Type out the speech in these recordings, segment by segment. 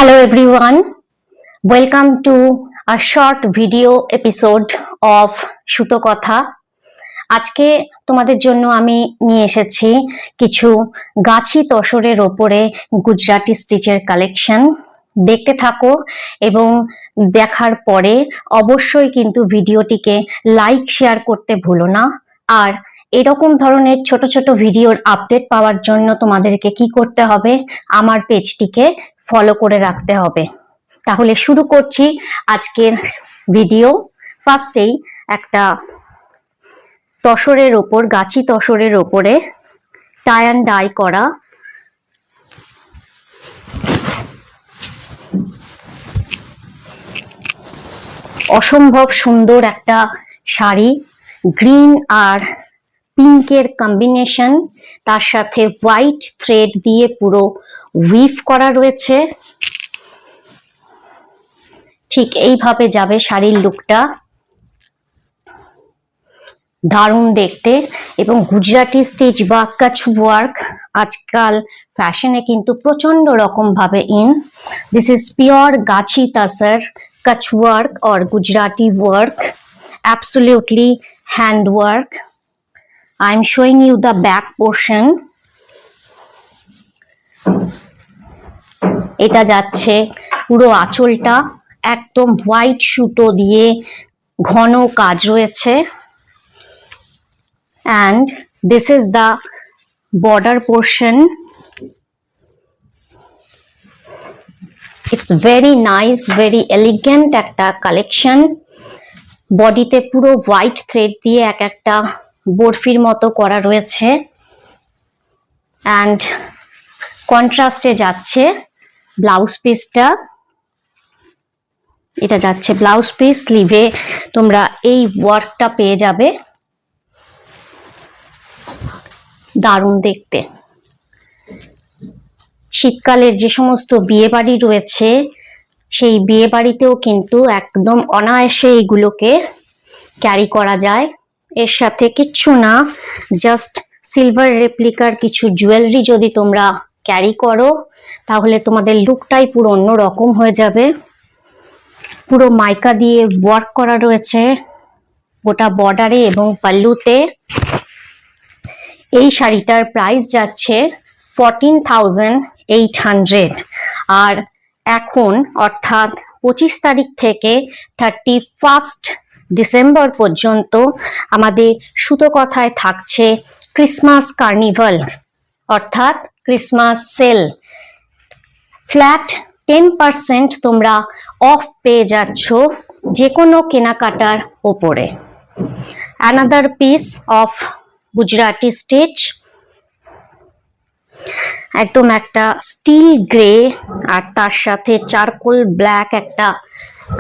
Hello everyone, welcome to a short video episode of সুতো কথা। আজকে তোমাদের জন্য আমি নিয়ে এসেছি কিছু গাছি তসরের ওপরে গুজরাটি স্টিচের কালেকশন। দেখতে থাকো এবং দেখার পরে অবশ্যই কিন্তু ভিডিওটিকে লাইক শেয়ার করতে ভুলো না। আর এরকম ধরনের ছোট ছোট ভিডিওর আপডেট পাওয়ার জন্য তোমাদেরকে কি করতে হবে, আমার পেজটিকে ফলো করে রাখতে হবে। তাহলে শুরু করছি আজকের ভিডিও। ফার্স্টেই একটা তসরের ওপর, গাছি তসরের ওপরে টাই অ্যান্ড ডাই করা অসম্ভব সুন্দর একটা শাড়ি, গ্রিন আর পিঙ্কের কম্বিনেশন, তার সাথে হোয়াইট থ্রেড দিয়ে পুরো উইভ করা রয়েছে। ঠিক এইভাবে যাবে শাড়ির লুকটা, দারুণ দেখতে। এবং গুজরাটি স্টিচ বা কাচ ওয়ার্ক আজকাল ফ্যাশনে কিন্তু প্রচন্ড রকম ভাবে ইন। দিস ইজ পিওর গাছি তাসার কাচ work or Gujarati work, absolutely hand work. I'm showing you the back portion. এটা যাচ্ছে পুরো আঁচলটা একদম হোয়াইট সুতো দিয়ে ঘন কাজ রয়েছে। And this is the border portion. It's very nice, very elegant একটা কালেকশন। বডিতে পুরো হোয়াইট থ্রেড দিয়ে এক একটা বরফির মতো করা রয়েছে। অ্যান্ড কন্ট্রাস্টে যাচ্ছে ব্লাউজ পিসটা। এটা যাচ্ছে ব্লাউজ পিস, স্লিভে তোমরা এই ওয়ার্কটা পেয়ে যাবে। দারুণ দেখতে। শীতকালের যে সমস্ত বিয়ে বাড়ি রয়েছে সেই বিয়ে বাড়িতেও কিন্তু একদম অনায়াসে এইগুলোকে ক্যারি করা যায়। এর সাথে কিচ্ছু না, জাস্ট সিলভার রেপ্লিকার কিছু জুয়েলারি যদি তোমরা ক্যারি করো তাহলে তোমাদের লুকটাই পুরো অন্য রকম হয়ে যাবে। পুরো মাইকা দিয়ে ওয়ার্ক করা রয়েছে গোটা বর্ডারে এবং পাল্লুতে। এই শাড়িটার প্রাইস যাচ্ছে 14,800। আর এখন অর্থাৎ 25 তারিখ থেকে 31 ডিসেম্বর পর্যন্ত আমাদের সুতো কথায় থাকছে ক্রিসমাস কার্নিভাল, অর্থাৎ ক্রিসমাস সেল। ফ্ল্যাট 10% তোমরা অফ পেয়ে যাচ্ছ যে কোনো কেনাকাটার ওপরে। Another piece of Gujarati stitch, একদম একটা স্টিল গ্রে আর তার সাথে চারকোল ব্ল্যাক একটা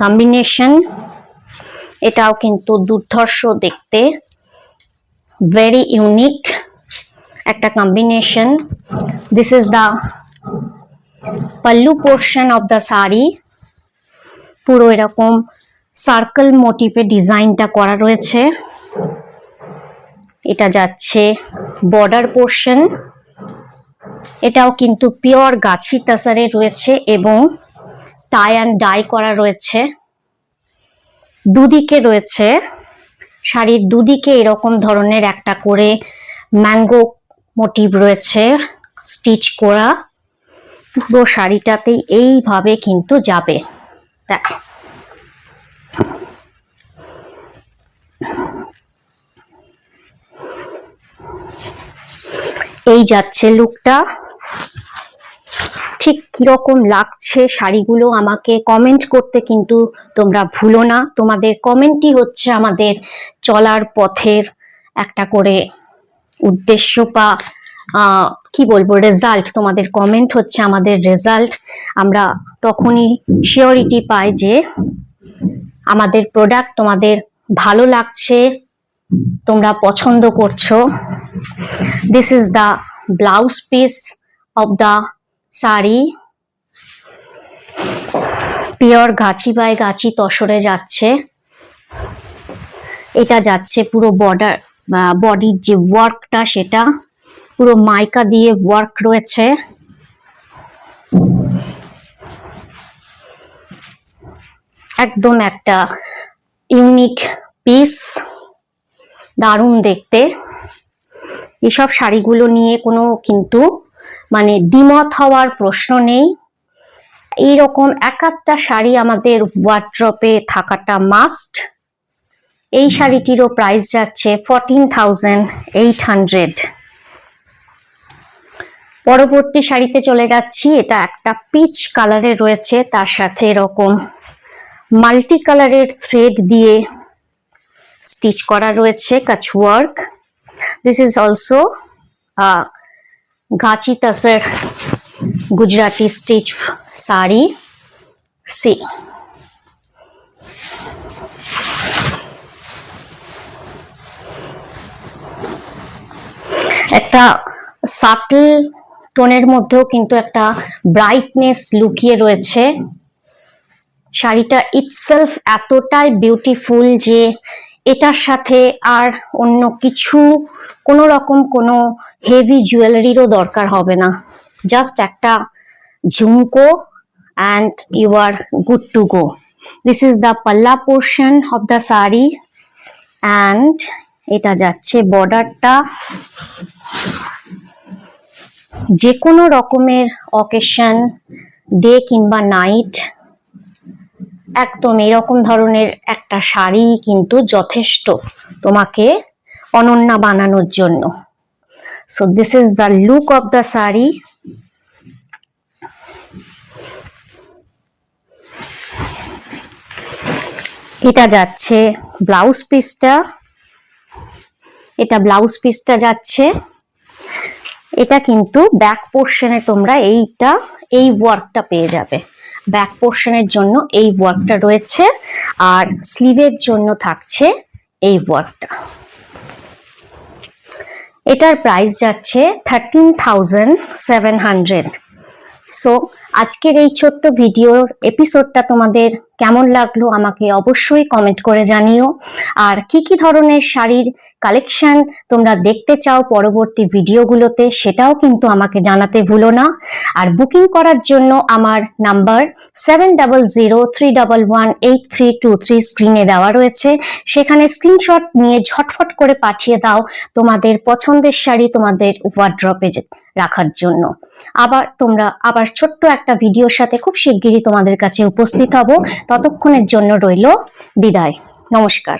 কম্বিনেশন। এটাও কিন্তু দুর্ধর্ষ দেখতে, ভেরি ইউনিক একটা combination. This is the pallu portion of the sari. পুরো এরকম সার্কেল মোটিভে ডিজাইনটা করা রয়েছে। এটা যাচ্ছে বর্ডার পোর্শন। এটাও কিন্তু পিওর গাছি তাসারে রয়েছে এবং টাই অ্যান্ড ডাই করা রয়েছে। দুদিকে রয়েছে, শাড়ির দুদিকে এরকম ধরনের একটা করে ম্যাঙ্গো মোটিভ রয়েছে স্টিচ করা। পুরো শাড়িটাতেই এইভাবে কিন্তু যাবে। দেখো এই যাচ্ছে লুকটা। ঠিক কিরকম লাগছে শাড়িগুলো আমাকে কমেন্ট করতে কিন্তু তোমরা ভুলো না। তোমাদের কমেন্টই হচ্ছে আমাদের চলার পথের একটা করে উদ্দেশ্য বা কি বলবো রেজাল্ট। তোমাদের কমেন্ট হচ্ছে আমাদের রেজাল্ট। আমরা তখনই শিওরিটি পাই যে আমাদের প্রোডাক্ট তোমাদের ভালো লাগছে, তোমরা পছন্দ করছো। This is the blouse piece of the sari. Pure Gachhi by গাছি তসরে যাচ্ছে। এটা যাচ্ছে পুরো বডির যে ওয়ার্কটা সেটা পুরো মাইকা দিয়ে ওয়ার্ক রয়েছে। একদম একটা ইউনিক পিস, দারুণ দেখতে। এসব শাড়িগুলো নিয়ে কোনো কিন্তু মানে দ্বিমত হওয়ার প্রশ্ন নেই। এইরকম এক একটা শাড়ি আমাদের ওয়ার্ড্রপে থাকাটা মাস্ট। এই শাড়িটিরও প্রাইস যাচ্ছে 14,800। পরবর্তী শাড়িতে চলে যাচ্ছি। এটা একটা পিচ কালারের রয়েছে, তার সাথে এরকম মাল্টি কালারের থ্রেড দিয়ে স্টিচ করা রয়েছে কাচ ওয়ার্ক। দিস ইজ অলসো গাচি তাসের গুজরাটি স্টিচ শাড়ি। সি একটা সাটল টোনের মধ্যেও কিন্তু একটা ব্রাইটনেস লুকিয়ে রয়েছে। শাড়িটা ইটসেলফ এতটাই বিউটিফুল যে এটার সাথে আর অন্য কিছু কোনো রকম কোনো হেভি জুয়েলারিরও দরকার হবে না। জাস্ট একটা ঝুমকো and you are good to go. This is the palla portion of the sari and এটা যাচ্ছে বর্ডারটা। যে কোনো রকমের অকেশন, ডে কিংবা নাইট, একদম এরকম ধরনের একটা শাড়ি কিন্তু যথেষ্ট তোমাকে অনন্যা বানানোর জন্য। So this is the look of the sari. এটা যাচ্ছে ব্লাউজ পিসটা, এটা ব্লাউজ পিসটা যাচ্ছে। এটা কিন্তু ব্যাক পোর্শনে তোমরা এই ওয়ার্কটা পেয়ে যাবে। ব্যাক পোর্শনের জন্য এই ওয়ার্কটা রয়েছে আর স্লিভের জন্য থাকছে এই ওয়ার্কটা। এটার প্রাইস যাচ্ছে 13,700। সো আজকের এই ছোট্ট ভিডিওর এপিসোডটা তোমাদের কেমন লাগলো আমাকে অবশ্যই কমেন্ট করে জানিও। আর কি কি ধরনের শাড়ির কালেকশন তোমরা দেখতে চাও পরবর্তী ভিডিওগুলোতে সেটাও কিন্তু আমাকে জানাতে ভুলো না। আর বুকিং করার জন্য আমার নাম্বার 7003118323 স্ক্রিনে দেওয়া রয়েছে, সেখানে স্ক্রিনশট নিয়ে ঝটফট করে পাঠিয়ে দাও তোমাদের পছন্দের শাড়ি তোমাদের ওয়ার্ড্রপে রাখার জন্য। আবার ছোট্ট একটা ভিডিওর সাথে খুব শিগগিরই তোমাদের কাছে উপস্থিত হব। ততক্ষণের জন্য রইল বিদায়। নমস্কার।